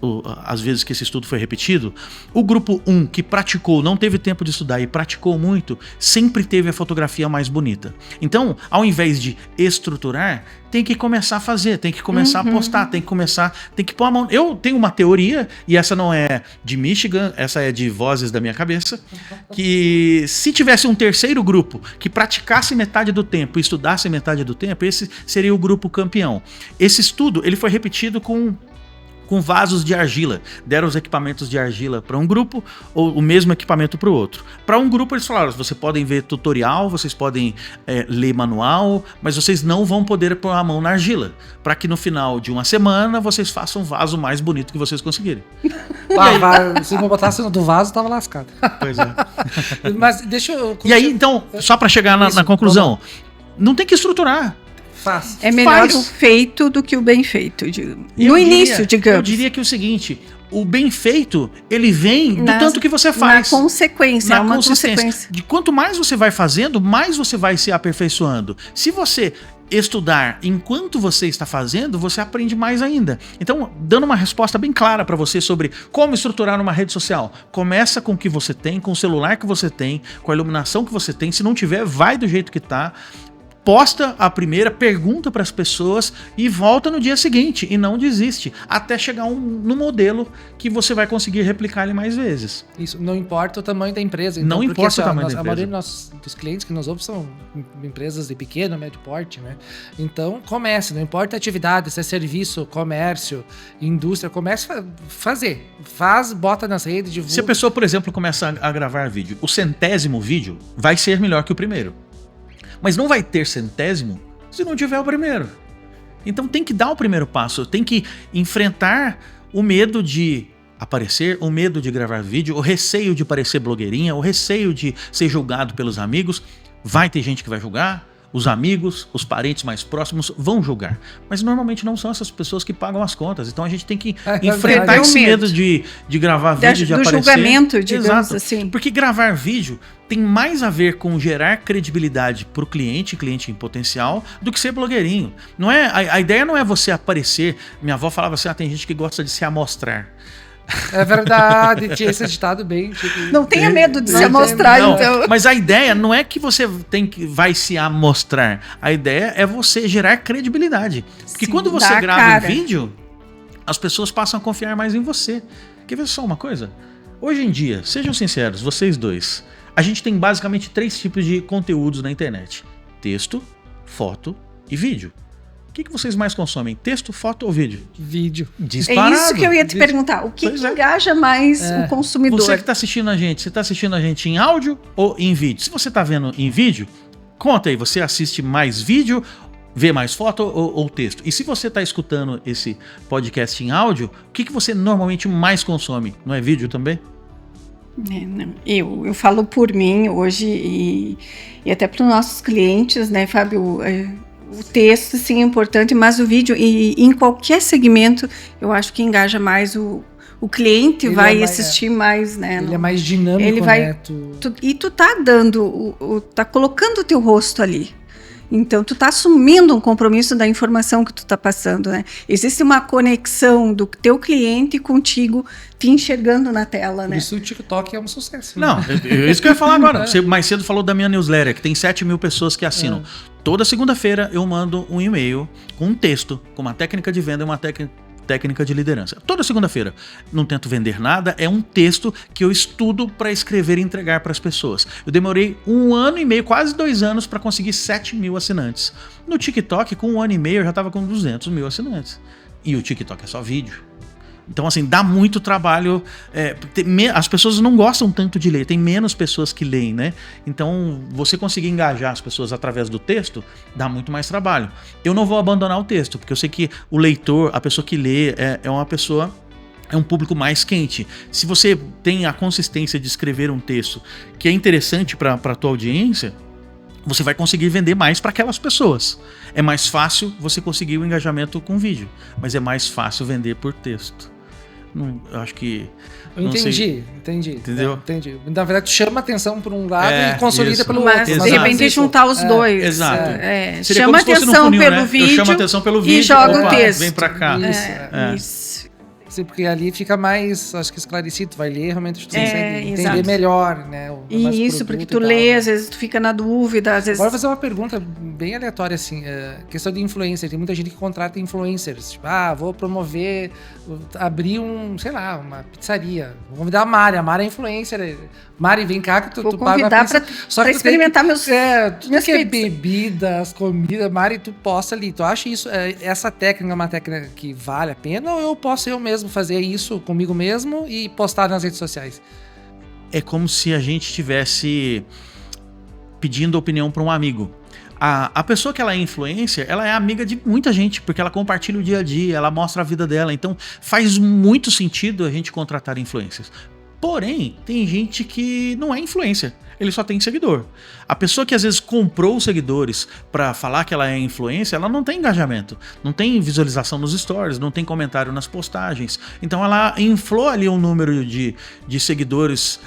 as vezes que esse estudo foi repetido, o grupo 1 que praticou, não teve tempo de estudar e praticou muito, sempre teve a fotografia mais bonita. Então, ao invés de estruturar, tem que começar a fazer, tem que começar a postar, tem que pôr a mão. Eu tenho uma teoria, e essa não é de Michigan, essa é de vozes da minha cabeça, que se tivesse um terceiro grupo que praticasse metade do tempo e estudasse metade do tempo, esse seria o grupo campeão. Esse estudo, ele foi repetido com vasos de argila. Deram os equipamentos de argila para um grupo, ou o mesmo equipamento para o outro. Para um grupo eles falaram: vocês podem ver tutorial, vocês podem ler manual, mas vocês não vão poder pôr a mão na argila, para que no final de uma semana vocês façam o vaso mais bonito que vocês conseguirem. Se não botasse no do vaso, tava lascado. Pois é. Mas deixa eu... E aí, então, só para chegar na conclusão, não tem que estruturar. É melhor o feito do que o bem feito, no início, digamos. Eu diria que é o seguinte: o bem feito, ele vem do tanto que você faz. Na consequência, é uma consequência. De quanto mais você vai fazendo, mais você vai se aperfeiçoando. Se você estudar enquanto você está fazendo, você aprende mais ainda. Então, dando uma resposta bem clara para você sobre como estruturar uma rede social, começa com o que você tem, com o celular que você tem, com a iluminação que você tem. Se não tiver, vai do jeito que tá. Posta a primeira, pergunta para as pessoas e volta no dia seguinte e não desiste, até chegar no modelo que você vai conseguir replicar ele mais vezes. Isso, não importa o tamanho da empresa. Então, não importa o tamanho da empresa. A maioria dos clientes que nos ouvem são empresas de pequeno, médio porte, né? Então, comece, não importa a atividade, se é serviço, comércio, indústria, comece a fazer. Bota nas redes, divulga. Se a pessoa, por exemplo, começa a gravar vídeo, o 100º vídeo vai ser melhor que o primeiro. Mas não vai ter 100º se não tiver o primeiro. Então tem que dar o primeiro passo, tem que enfrentar o medo de aparecer, o medo de gravar vídeo, o receio de parecer blogueirinha, o receio de ser julgado pelos amigos. Vai ter gente que vai julgar, os amigos, os parentes mais próximos vão julgar. Mas normalmente não são essas pessoas que pagam as contas. Então a gente tem que enfrentar esse medo de gravar vídeo, de aparecer. Do julgamento, digamos. Exato. Assim. Porque gravar vídeo tem mais a ver com gerar credibilidade para o cliente em potencial, do que ser blogueirinho. Não é, a ideia não é você aparecer. Minha avó falava assim: tem gente que gosta de se amostrar. É verdade, tinha esse ditado bem. Não tenha medo de se amostrar, então. Mas a ideia não é que você vai se amostrar. A ideia é você gerar credibilidade. Porque quando você grava um vídeo, as pessoas passam a confiar mais em você. Quer ver só uma coisa? Hoje em dia, sejam sinceros, vocês dois, a gente tem basicamente 3 tipos de conteúdos na internet: texto, foto e vídeo. O que vocês mais consomem? Texto, foto ou vídeo? Vídeo. Disparado. É isso que eu ia te perguntar. O que engaja mais o consumidor? Você que está assistindo a gente, você está assistindo a gente em áudio ou em vídeo? Se você está vendo em vídeo, conta aí, você assiste mais vídeo vê mais foto ou texto? E se você está escutando esse podcast em áudio, o que você normalmente mais consome? Não é vídeo também? Não. Eu falo por mim hoje e até para os nossos clientes, né, Fábio? O texto, sim, é importante, mas o vídeo, e em qualquer segmento, eu acho que engaja mais o cliente, ele vai assistir mais, né? Ele é mais dinâmico, ele vai, né? E tu tá dando, tá colocando o teu rosto ali. Então, tu tá assumindo um compromisso da informação que tu tá passando, né? Existe uma conexão do teu cliente contigo te enxergando na tela, né? Isso o TikTok é um sucesso. Não, é isso que eu ia falar agora. Você mais cedo falou da minha newsletter, que tem 7 mil pessoas que assinam. Toda segunda-feira eu mando um e-mail com um texto, com uma técnica de venda e uma técnica de liderança. Toda segunda-feira. Não tento vender nada, é um texto que eu estudo para escrever e entregar para as pessoas. Eu demorei 1 ano e meio, quase 2 anos, para conseguir 7 mil assinantes. No TikTok, com 1 ano e meio, eu já estava com 200 mil assinantes. E o TikTok é só vídeo. Então, assim, dá muito trabalho. As pessoas não gostam tanto de ler, tem menos pessoas que leem, né? Então, você conseguir engajar as pessoas através do texto, dá muito mais trabalho. Eu não vou abandonar o texto, porque eu sei que o leitor, a pessoa que lê, é um público mais quente. Se você tem a consistência de escrever um texto que é interessante para a tua audiência, você vai conseguir vender mais para aquelas pessoas. É mais fácil você conseguir o engajamento com vídeo, mas é mais fácil vender por texto. Eu acho que... Entendi. Entendeu? Entendi. Na verdade, chama atenção por um lado e consolida pelo mas, outro. De repente, juntar os dois. Exato. Chama atenção funil, pelo vídeo. Eu chamo atenção pelo vídeo e joga o texto. Vem pra cá. Isso. Porque ali fica mais, acho que esclarecido, tu vai ler, realmente tu consegue entender exato. Melhor, né? Isso, porque tu lê, às vezes tu fica na dúvida, às vezes... Agora vou fazer uma pergunta bem aleatória, assim, questão de influencer, tem muita gente que contrata influencers, tipo, vou promover, abrir uma pizzaria, vou convidar a Mari é influencer, Mari, vem cá que tu paga a pizza. Só que experimentar meus tudo que é bebidas, comida, Mari, tu posta ali, tu acha isso, essa técnica é uma técnica que vale a pena, ou eu posso eu mesmo fazer isso comigo mesmo e postar nas redes sociais? É como se a gente estivesse pedindo opinião para um amigo. A pessoa que ela é influencer, ela é amiga de muita gente, porque ela compartilha o dia a dia, ela mostra a vida dela, então faz muito sentido a gente contratar influencers. Porém, tem gente que não é influencer, ele só tem seguidor. A pessoa que às vezes comprou seguidores para falar que ela é influencer, ela não tem engajamento, não tem visualização nos stories, não tem comentário nas postagens. Então ela inflou ali um número de seguidores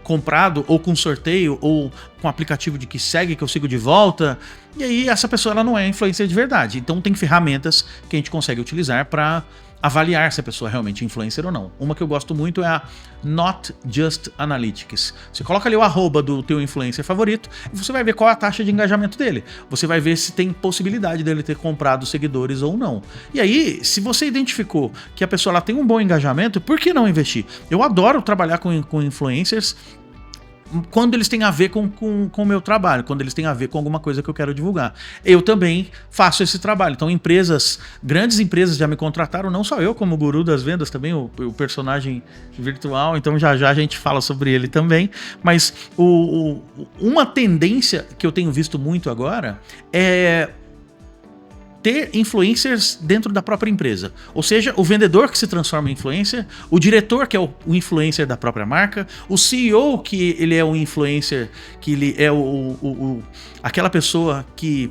comprado, ou com sorteio, ou com aplicativo de que segue, que eu sigo de volta. E aí essa pessoa ela não é influencer de verdade. Então tem ferramentas que a gente consegue utilizar para avaliar se a pessoa é realmente influencer ou não. Uma que eu gosto muito é a Not Just Analytics. Você coloca ali o @ do teu influencer favorito e você vai ver qual é a taxa de engajamento dele. Você vai ver se tem possibilidade dele ter comprado seguidores ou não. E aí, se você identificou que a pessoa ela tem um bom engajamento, por que não investir? Eu adoro trabalhar com influencers quando eles têm a ver com o meu trabalho, quando eles têm a ver com alguma coisa que eu quero divulgar. Eu também faço esse trabalho. Então, grandes empresas já me contrataram, não só eu, como guru das vendas, também o personagem virtual, então já a gente fala sobre ele também. Mas uma tendência que eu tenho visto muito agora é ter influencers dentro da própria empresa. Ou seja, o vendedor que se transforma em influencer, o diretor que é o influencer da própria marca, o CEO que ele é um influencer, que ele é aquela pessoa que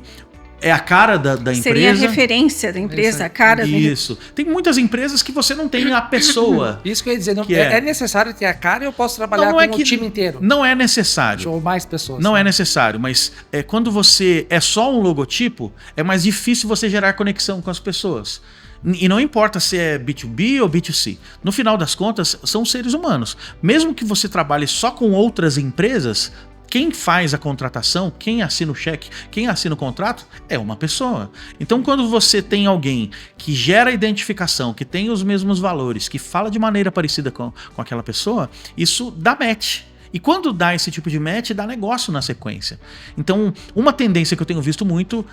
é a cara da empresa. Seria a referência da empresa, a cara. Isso. Tem muitas empresas que você não tem a pessoa. Isso que eu ia dizer. É necessário ter a cara ou eu posso trabalhar com o time inteiro? Não é necessário. Ou mais pessoas. Não é necessário, mas quando você é só um logotipo, é mais difícil você gerar conexão com as pessoas. E não importa se é B2B ou B2C. No final das contas, são seres humanos. Mesmo que você trabalhe só com outras empresas, quem faz a contratação, quem assina o cheque, quem assina o contrato, é uma pessoa. Então, quando você tem alguém que gera identificação, que tem os mesmos valores, que fala de maneira parecida com aquela pessoa, isso dá match. E quando dá esse tipo de match, dá negócio na sequência. Então, uma tendência que eu tenho visto muito,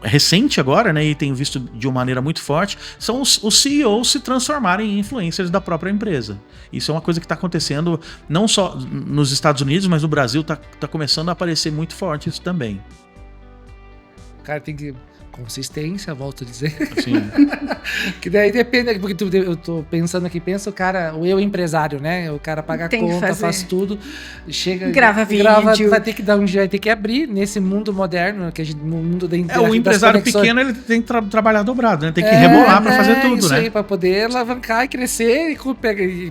recente agora, né, e tenho visto de uma maneira muito forte, são os CEOs se transformarem em influencers da própria empresa. Isso é uma coisa que está acontecendo não só nos Estados Unidos, mas no Brasil está começando a aparecer muito forte isso também. cara tem que... Consistência, volto a dizer. Sim. Que daí depende, porque eu tô pensando aqui, pensa o cara, o empresário, né? O cara paga a conta, faz tudo, chega... Grava vídeo. Vai ter que dar um jeito, vai ter que abrir nesse mundo moderno, que a gente, no mundo da O empresário pequeno, ele tem que trabalhar dobrado, né? Tem que rebolar para fazer tudo, isso né? Aí, para poder alavancar e crescer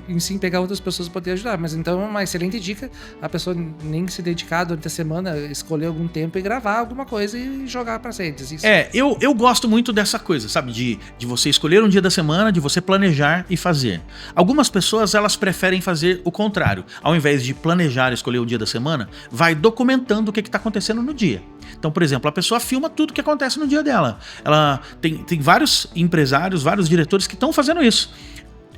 e sim pegar outras pessoas para poder ajudar. Mas então, uma excelente dica, a pessoa nem se dedicar durante a semana, escolher algum tempo e gravar alguma coisa e jogar para redes. Isso. Eu gosto muito dessa coisa, sabe? De você escolher um dia da semana, de você planejar e fazer. Algumas pessoas, elas preferem fazer o contrário. Ao invés de planejar e escolher o dia da semana, vai documentando o que está acontecendo no dia. Então, por exemplo, a pessoa filma tudo que acontece no dia dela. Ela tem vários empresários, vários diretores que estão fazendo isso.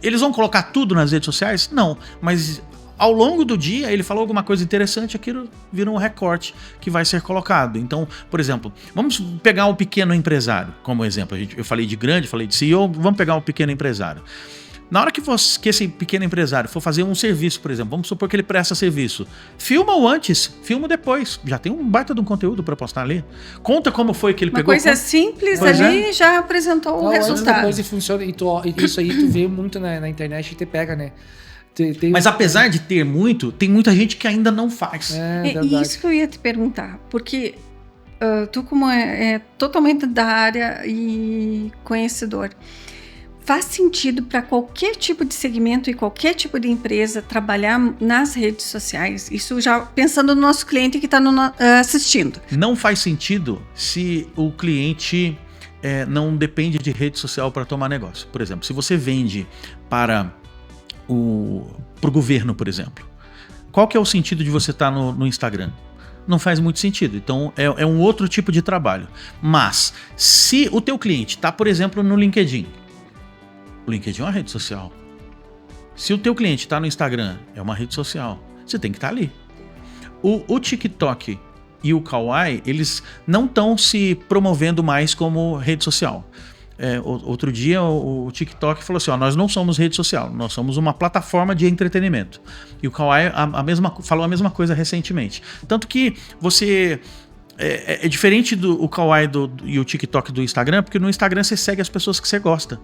Eles vão colocar tudo nas redes sociais? Não, mas... Ao longo do dia, ele falou alguma coisa interessante, aquilo vira um recorte que vai ser colocado. Então, por exemplo, vamos pegar um pequeno empresário como exemplo. Eu falei de grande, falei de CEO, vamos pegar um pequeno empresário. Na hora que esse pequeno empresário for fazer um serviço, por exemplo, vamos supor que ele presta serviço. Filma o antes, filma o depois. Já tem um baita de um conteúdo para postar ali. Conta como foi que ele pegou. Uma coisa simples ali já apresentou o resultado. Depois e funciona. E isso aí tu vê muito na internet e te pega, né? Mas apesar de ter muito, tem muita gente que ainda não faz. E isso que eu ia te perguntar, porque tu como é totalmente da área e conhecedor, faz sentido para qualquer tipo de segmento e qualquer tipo de empresa trabalhar nas redes sociais? Isso já pensando no nosso cliente que está assistindo. Não faz sentido se o cliente não depende de rede social para tomar negócio. Por exemplo, se você vende para o governo, por exemplo. Qual que é o sentido de você estar no Instagram? Não faz muito sentido. Então, é um outro tipo de trabalho. Mas, se o teu cliente está, por exemplo, no LinkedIn, o LinkedIn é uma rede social. Se o teu cliente está no Instagram, é uma rede social. Você tem que estar ali. O TikTok e o Kawaii, eles não estão se promovendo mais como rede social. Outro dia o TikTok falou assim, nós não somos rede social, nós somos uma plataforma de entretenimento. E o Kawaii falou a mesma coisa recentemente. Tanto que você... É diferente do Kawaii e o TikTok do Instagram, porque no Instagram você segue as pessoas que você gosta.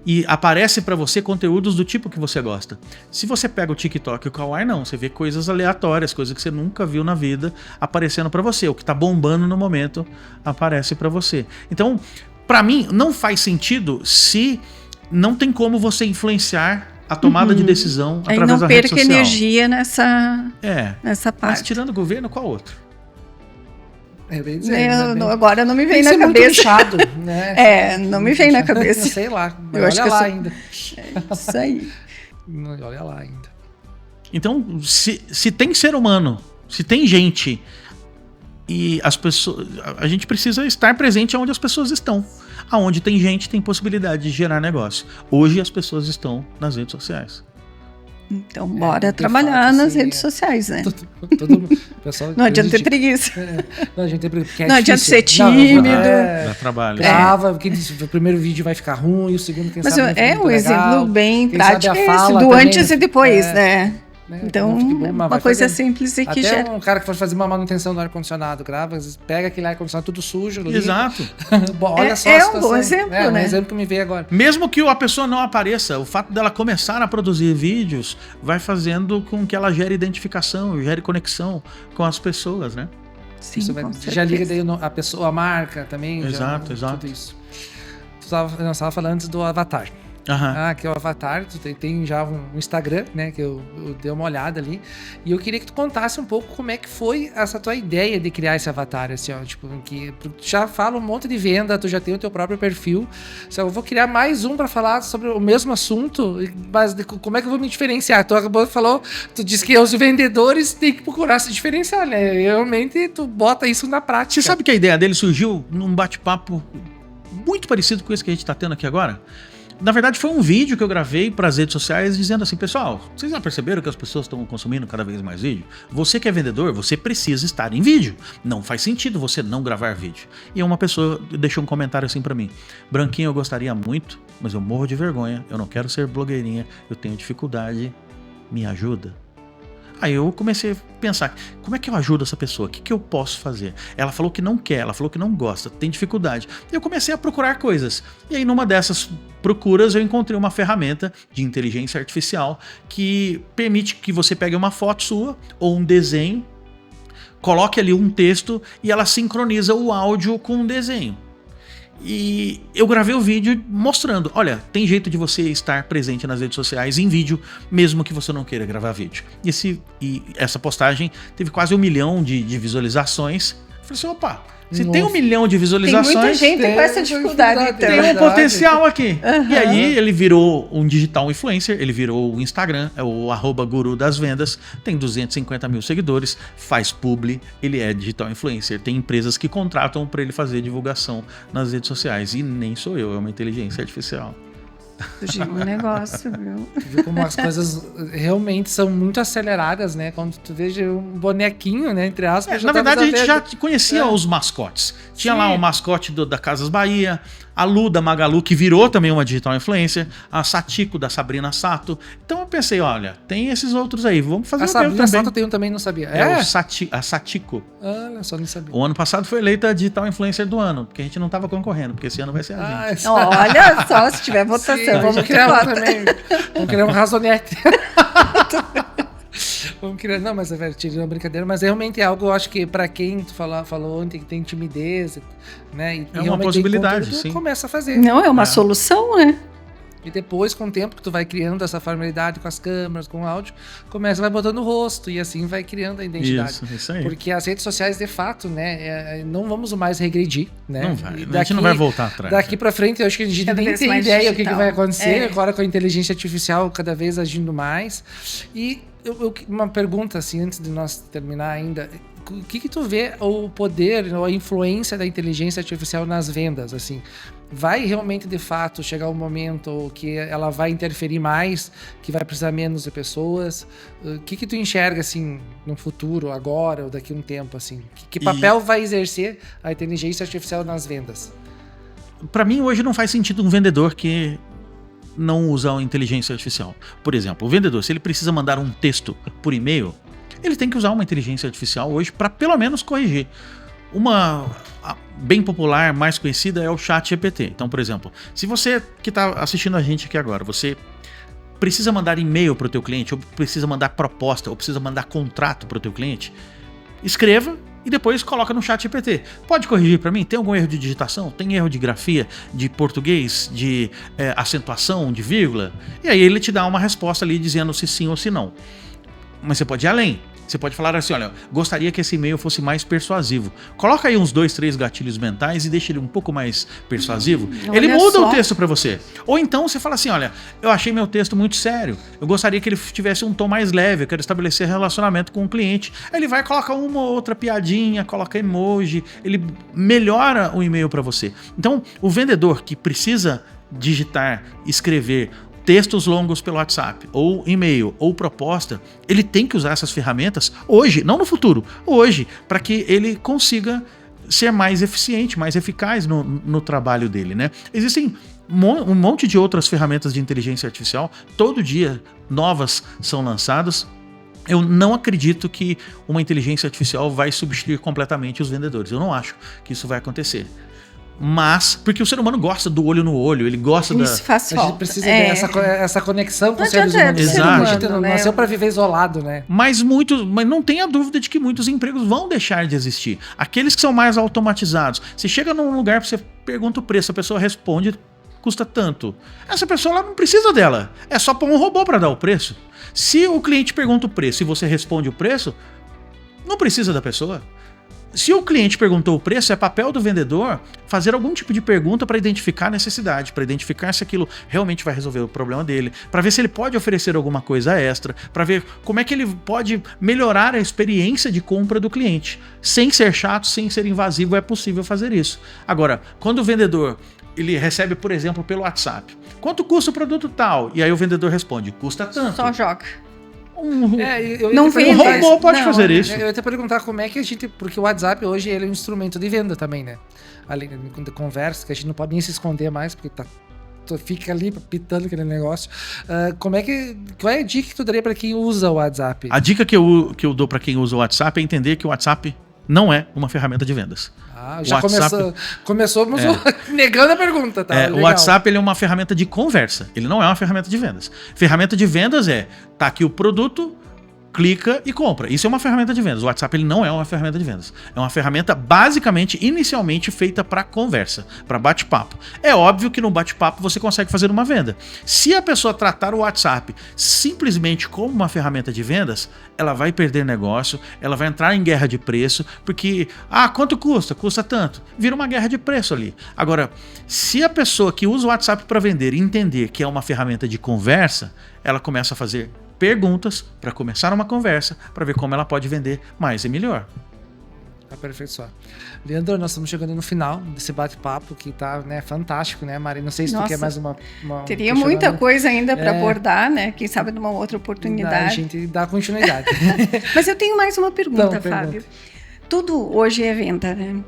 E aparece para você conteúdos do tipo que você gosta. Se você pega o TikTok e o Kawaii, não. Você vê coisas aleatórias, coisas que você nunca viu na vida aparecendo para você. O que tá bombando no momento aparece para você. Então... Para mim, não faz sentido se não tem como você influenciar a tomada de decisão através da rede social. Não perca energia nessa parte. Mas tirando o governo, qual outro? Agora não me vem na cabeça. Inchado, né? Não me vem na cabeça. Sei lá. Eu acho que lá ainda. Isso aí. Olha lá ainda. Então, se tem ser humano, se tem gente... E as pessoas, a gente precisa estar presente onde as pessoas estão. Aonde tem gente, tem possibilidade de gerar negócio. Hoje as pessoas estão nas redes sociais. Então bora trabalhar nas redes sociais, né? Pessoal, não adianta ter preguiça. Não adianta ter preguiça. Não adianta ser tímido. Dá trabalho. Grava, porque o primeiro vídeo vai ficar ruim, o segundo quem Mas sabe um exemplo legal. bem Quem prático é esse, do também, antes e depois, né? Então, uma coisa fazer. Simples e que até gera. Um cara que for fazer uma manutenção do ar-condicionado, grava, pega aquele ar-condicionado tudo sujo. Liga. Exato. Olha só a situação. Um bom exemplo, né? Um exemplo que me veio agora. Mesmo que a pessoa não apareça, o fato dela começar a produzir vídeos vai fazendo com que ela gere identificação, gere conexão com as pessoas, né? Sim, já liga daí a pessoa, a marca também. Exato. Tudo isso. Nós estava falando antes do Avatar. Que é o Avatar, tu tem já um Instagram, né, que eu dei uma olhada ali, e eu queria que tu contasse um pouco como é que foi essa tua ideia de criar esse Avatar, assim, tipo, que tu já fala um monte de venda, tu já tem o teu próprio perfil, eu vou criar mais um para falar sobre o mesmo assunto, mas como é que eu vou me diferenciar? Tu disse que os vendedores têm que procurar se diferenciar, né, realmente tu bota isso na prática. Você sabe que a ideia dele surgiu num bate-papo muito parecido com esse que a gente tá tendo aqui agora? Na verdade, foi um vídeo que eu gravei para as redes sociais dizendo assim, pessoal, vocês já perceberam que as pessoas estão consumindo cada vez mais vídeo? Você que é vendedor, você precisa estar em vídeo. Não faz sentido você não gravar vídeo. E uma pessoa deixou um comentário assim para mim, Branquinho, eu gostaria muito, mas eu morro de vergonha, eu não quero ser blogueirinha, eu tenho dificuldade, me ajuda. Aí eu comecei a pensar, como é que eu ajudo essa pessoa? O que eu posso fazer? Ela falou que não quer, ela falou que não gosta, tem dificuldade. E eu comecei a procurar coisas. E aí numa dessas procuras eu encontrei uma ferramenta de inteligência artificial que permite que você pegue uma foto sua ou um desenho, coloque ali um texto e ela sincroniza o áudio com o desenho. E eu gravei o vídeo mostrando, olha, tem jeito de você estar presente nas redes sociais em vídeo, mesmo que você não queira gravar vídeo. E essa postagem teve quase 1 milhão de visualizações. Eu falei assim, opa, se tem 1 milhão de visualizações... Tem muita gente com essa dificuldade. Então. Tem um potencial aqui. E aí ele virou um digital influencer, ele virou o Instagram, é o @guru das vendas, tem 250 mil seguidores, faz publi, ele é digital influencer. Tem empresas que contratam para ele fazer divulgação nas redes sociais. E nem sou eu, é uma inteligência artificial. Surgiu um negócio, viu? Viu como as coisas realmente são muito aceleradas, né? Quando tu veja um bonequinho, né? Entre aspas. Na verdade, a gente já conhecia os mascotes. Tinha lá o mascote da Casas Bahia, a Lu da Magalu, que virou também uma digital influencer, a Satiko da Sabrina Sato. Então eu pensei, olha, tem esses outros aí, vamos fazer a o meu Sabrina também. Sato tem um também, não sabia. A Satiko. Olha só, não sabia. O ano passado foi eleita digital influencer do ano, porque a gente não estava concorrendo, porque esse ano vai ser a gente. Olha só, se tiver votação, Sim, vamos criar um também. Vamos criar um razonete. Vamos criar. Não, mas é tirando uma brincadeira, mas realmente é algo, eu acho que pra quem tu falou ontem que tem timidez, né? É uma possibilidade, sim. Começa a fazer. Não, é uma solução, né? E depois, com o tempo que tu vai criando essa familiaridade com as câmeras, com o áudio, vai botando o rosto e assim vai criando a identidade. Isso aí. Porque as redes sociais, de fato, né, não vamos mais regredir, né? Não vai, a gente não vai voltar atrás. Daqui pra frente, eu acho que a gente nem tem ideia o que vai acontecer, agora com a inteligência artificial cada vez agindo mais. E uma pergunta, assim, antes de nós terminar ainda, o que tu vê o poder ou a influência da inteligência artificial nas vendas, assim? Vai realmente, de fato, chegar um momento que ela vai interferir mais, que vai precisar menos de pessoas? O que tu enxerga, assim, no futuro, agora ou daqui a um tempo, assim? Que papel vai exercer a inteligência artificial nas vendas? Para mim, hoje não faz sentido um vendedor que não usa a inteligência artificial. Por exemplo, o vendedor, se ele precisa mandar um texto por e-mail, ele tem que usar uma inteligência artificial hoje para pelo menos corrigir. Uma bem popular, mais conhecida, é o ChatGPT. Então, por exemplo, se você que está assistindo a gente aqui agora, você precisa mandar e-mail para o teu cliente, ou precisa mandar proposta, ou precisa mandar contrato para o teu cliente, escreva e depois coloca no ChatGPT. Pode corrigir para mim? Tem algum erro de digitação? Tem erro de grafia, de português, de acentuação, de vírgula? E aí ele te dá uma resposta ali dizendo se sim ou se não. Mas você pode ir além. Você pode falar assim, olha, gostaria que esse e-mail fosse mais persuasivo. Coloca aí uns 2, 3 gatilhos mentais e deixa ele um pouco mais persuasivo. Ele muda o texto para você. Ou então você fala assim, olha, eu achei meu texto muito sério. Eu gostaria que ele tivesse um tom mais leve. Eu quero estabelecer relacionamento com o cliente. Aí ele vai colocar uma ou outra piadinha, coloca emoji. Ele melhora o e-mail para você. Então, o vendedor que precisa digitar, escrever textos longos pelo WhatsApp, ou e-mail, ou proposta, ele tem que usar essas ferramentas hoje, não no futuro, hoje, para que ele consiga ser mais eficiente, mais eficaz no trabalho dele, né? Existem um monte de outras ferramentas de inteligência artificial, todo dia novas são lançadas. Eu não acredito que uma inteligência artificial vai substituir completamente os vendedores, eu não acho que isso vai acontecer. Mas, porque o ser humano gosta do olho no olho, ele gosta da... Isso faz falta. A gente precisa ter essa conexão com os seres humanos. Exato. A gente não nasceu para viver isolado, né? Mas não tenha dúvida de que muitos empregos vão deixar de existir. Aqueles que são mais automatizados. Você chega num lugar, você pergunta o preço, a pessoa responde, custa tanto. Essa pessoa ela não precisa dela. É só pôr um robô para dar o preço. Se o cliente pergunta o preço e você responde o preço, não precisa da pessoa. Se o cliente perguntou o preço, é papel do vendedor fazer algum tipo de pergunta para identificar a necessidade, para identificar se aquilo realmente vai resolver o problema dele, para ver se ele pode oferecer alguma coisa extra, para ver como é que ele pode melhorar a experiência de compra do cliente. Sem ser chato, sem ser invasivo, é possível fazer isso. Agora, quando o vendedor ele recebe, por exemplo, pelo WhatsApp, quanto custa o produto tal? E aí o vendedor responde, custa tanto. Só joga. Não vem. O robô pode fazer isso. Eu ia te perguntar como é que a gente... Porque o WhatsApp hoje ele é um instrumento de venda também, né? Além de conversa, que a gente não pode nem se esconder mais, porque tá tu fica ali pitando aquele negócio. Qual é a dica que tu daria para quem usa o WhatsApp? A dica que eu dou para quem usa o WhatsApp é entender que o WhatsApp não é uma ferramenta de vendas. Já WhatsApp, começamos negando a pergunta, tá? O WhatsApp ele é uma ferramenta de conversa, ele não é uma ferramenta de vendas. Ferramenta de vendas tá aqui o produto, clica e compra. Isso é uma ferramenta de vendas. O WhatsApp ele não é uma ferramenta de vendas. É uma ferramenta basicamente, inicialmente feita para conversa, para bate-papo. É óbvio que no bate-papo você consegue fazer uma venda. Se a pessoa tratar o WhatsApp simplesmente como uma ferramenta de vendas, ela vai perder negócio, ela vai entrar em guerra de preço, porque, quanto custa? Custa tanto. Vira uma guerra de preço ali. Agora, se a pessoa que usa o WhatsApp para vender entender que é uma ferramenta de conversa, ela começa a fazer perguntas para começar uma conversa, para ver como ela pode vender mais e melhor. Aperfeiçoar. Leandro, nós estamos chegando no final desse bate-papo que tá, né, fantástico, né, Mari? Não sei se tu quer mais uma teria muita coisa ainda para abordar, né? Quem sabe numa outra oportunidade. A gente dá continuidade. Mas eu tenho mais uma pergunta, Fábio. Tudo hoje é venda, né?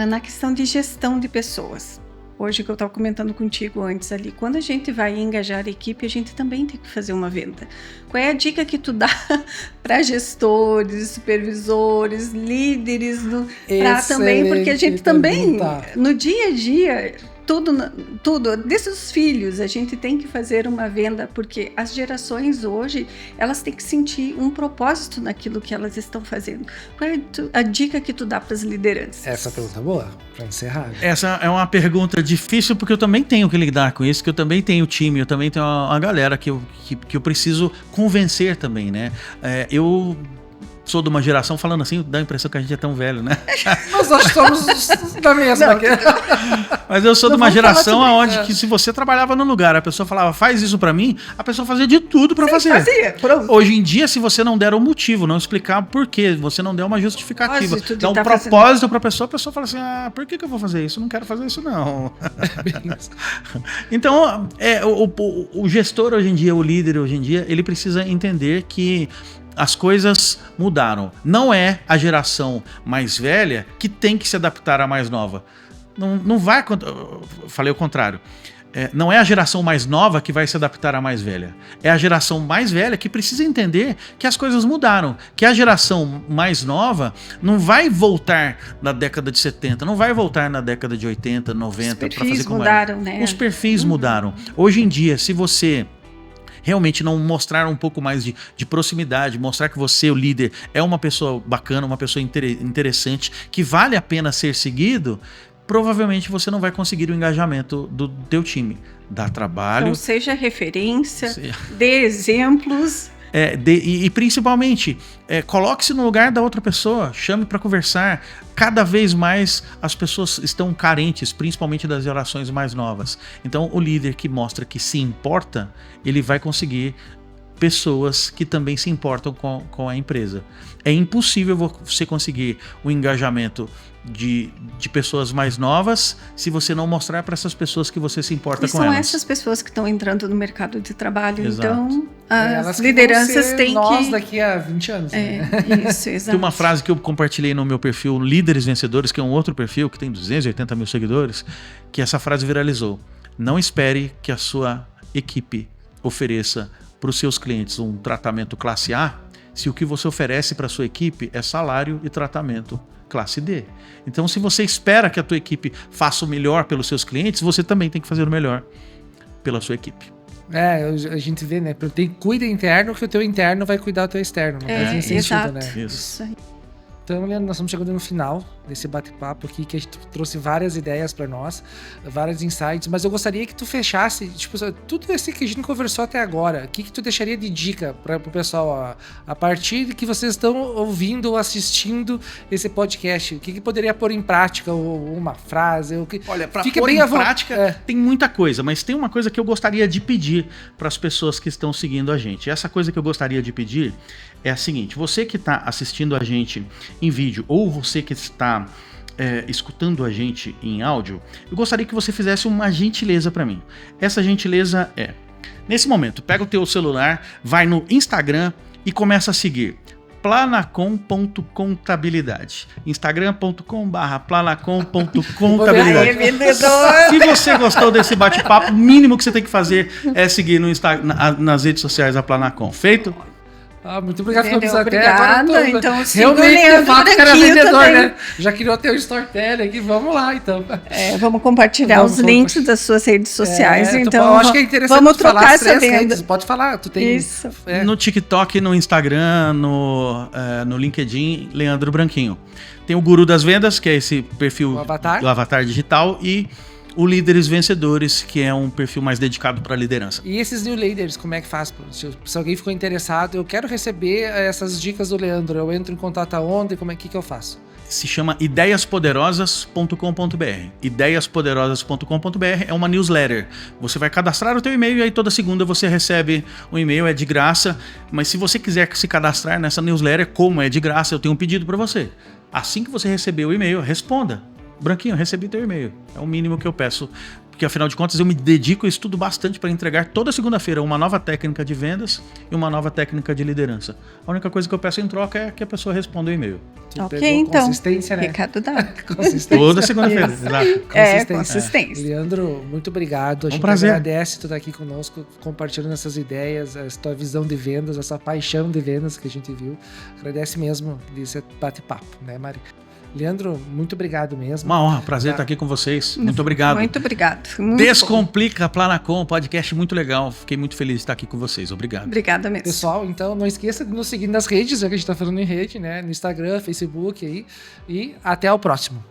Na questão de gestão de pessoas. Hoje que eu estava comentando contigo antes ali, quando a gente vai engajar a equipe, a gente também tem que fazer uma venda. Qual é a dica que tu dá para gestores, supervisores, líderes, para também, porque a gente também, no dia a dia, tudo, desde os filhos, a gente tem que fazer uma venda, porque as gerações hoje, elas têm que sentir um propósito naquilo que elas estão fazendo. Qual é a dica que tu dá para as lideranças? Essa pergunta é boa, para encerrar. Essa é uma pergunta difícil, porque eu também tenho que lidar com isso, que eu também tenho time, eu também tenho uma galera que eu preciso convencer também, né? Eu sou de uma geração, falando assim, dá a impressão que a gente é tão velho, né? Nós acho que somos da mesma. Mas eu sou de uma geração onde que se você trabalhava num lugar, a pessoa falava, faz isso pra mim, a pessoa fazia de tudo pra fazer. Hoje em dia, se você não der um motivo, não explicar por quê, você não der uma justificativa, dá um propósito pra pessoa, a pessoa fala assim, por que eu vou fazer isso? Eu não quero fazer isso, não. Então, o gestor hoje em dia, o líder hoje em dia, ele precisa entender que as coisas mudaram. Não é a geração mais velha que tem que se adaptar à mais nova. Não vai... Falei o contrário. Não é a geração mais nova que vai se adaptar à mais velha. É a geração mais velha que precisa entender que as coisas mudaram. Que a geração mais nova não vai voltar na década de 70, não vai voltar na década de 80, 90 para fazer como mudaram, né? Os perfis mudaram. Hoje em dia, se você realmente não mostrar um pouco mais de proximidade, mostrar que você, o líder, é uma pessoa bacana, uma pessoa interessante, que vale a pena ser seguido, provavelmente você não vai conseguir o engajamento do teu time. Dá trabalho. Então seja referência, dê exemplos. E principalmente, coloque-se no lugar da outra pessoa, chame para conversar. Cada vez mais as pessoas estão carentes, principalmente das gerações mais novas. Então, o líder que mostra que se importa, ele vai conseguir pessoas que também se importam com a empresa. É impossível você conseguir o engajamento de pessoas mais novas se você não mostrar para essas pessoas que você se importa com elas. São essas pessoas que estão entrando no mercado de trabalho. Exato. Então as lideranças têm que... nós daqui a 20 anos. Né? Isso, exato. Tem uma frase que eu compartilhei no meu perfil Líderes Vencedores, que é um outro perfil que tem 280 mil seguidores, que essa frase viralizou. Não espere que a sua equipe ofereça para os seus clientes um tratamento classe A, se o que você oferece para a sua equipe é salário e tratamento classe D. Então, se você espera que a tua equipe faça o melhor pelos seus clientes, você também tem que fazer o melhor pela sua equipe. A gente vê, né? Cuida interno que o teu interno vai cuidar do teu externo. Não faz sentido, exato. Né? Isso aí. Então, Leandro, nós estamos chegando no final desse bate-papo aqui, que a gente trouxe várias ideias para nós, vários insights, mas eu gostaria que tu fechasse, tipo, tudo isso que a gente conversou até agora, o que tu deixaria de dica para o pessoal, a partir de que vocês estão ouvindo ou assistindo esse podcast, o que poderia pôr em prática, ou uma frase? Olha, para pôr em prática tem muita coisa, mas tem uma coisa que eu gostaria de pedir para as pessoas que estão seguindo a gente. Essa coisa que eu gostaria de pedir é a seguinte: você que está assistindo a gente em vídeo ou você que está escutando a gente em áudio, eu gostaria que você fizesse uma gentileza para mim. Essa gentileza nesse momento, pega o teu celular, vai no Instagram e começa a seguir @planacom.contabilidade. instagram.com/planacom.contabilidade. Aí, vendedor! Se você gostou desse bate-papo, o mínimo que você tem que fazer é seguir no nas redes sociais da Planacom. Feito? Muito obrigado pela visão. Obrigada. Então, realmente, de fato, cara vendedor, também, né? Já criou teu storytelling aqui. Vamos lá, então. Vamos compartilhar os links das suas redes sociais. Então, eu acho que é interessante vamos trocar essa venda. Redes. Pode falar. Tu tem isso. No TikTok, no Instagram, no LinkedIn, Leandro Branquinho. Tem o Guru das Vendas, que é esse perfil do Avatar Digital, e o Líderes Vencedores, que é um perfil mais dedicado para liderança. E esses new leaders, como é que faz? Se alguém ficou interessado, eu quero receber essas dicas do Leandro, eu entro em contato aonde, que eu faço? Se chama ideiaspoderosas.com.br. Ideiaspoderosas.com.br é uma newsletter. Você vai cadastrar o teu e-mail e aí toda segunda você recebe um e-mail, é de graça. Mas se você quiser se cadastrar nessa newsletter, como é de graça, eu tenho um pedido para você. Assim que você receber o e-mail, responda. Branquinho, recebi teu e-mail. É o mínimo que eu peço, porque afinal de contas eu me dedico e estudo bastante para entregar toda segunda-feira uma nova técnica de vendas e uma nova técnica de liderança. A única coisa que eu peço em troca é que a pessoa responda o e-mail. Ok, então. Consistência, né? Recado dado. Consistência. Toda segunda-feira, exato. Consistência. Leandro, muito obrigado. A gente agradece tu estar aqui conosco, compartilhando essas ideias, essa tua visão de vendas, essa paixão de vendas que a gente viu. Agradece mesmo desse bate-papo, né, Mari? Leandro, muito obrigado mesmo. Uma honra, prazer estar aqui com vocês. Muito obrigado. Muito obrigado. Descomplica Planacom, podcast muito legal. Fiquei muito feliz de estar aqui com vocês. Obrigado. Obrigada mesmo. Pessoal, então não esqueça de nos seguir nas redes, já que a gente está falando em rede, né? No Instagram, Facebook aí. E até o próximo.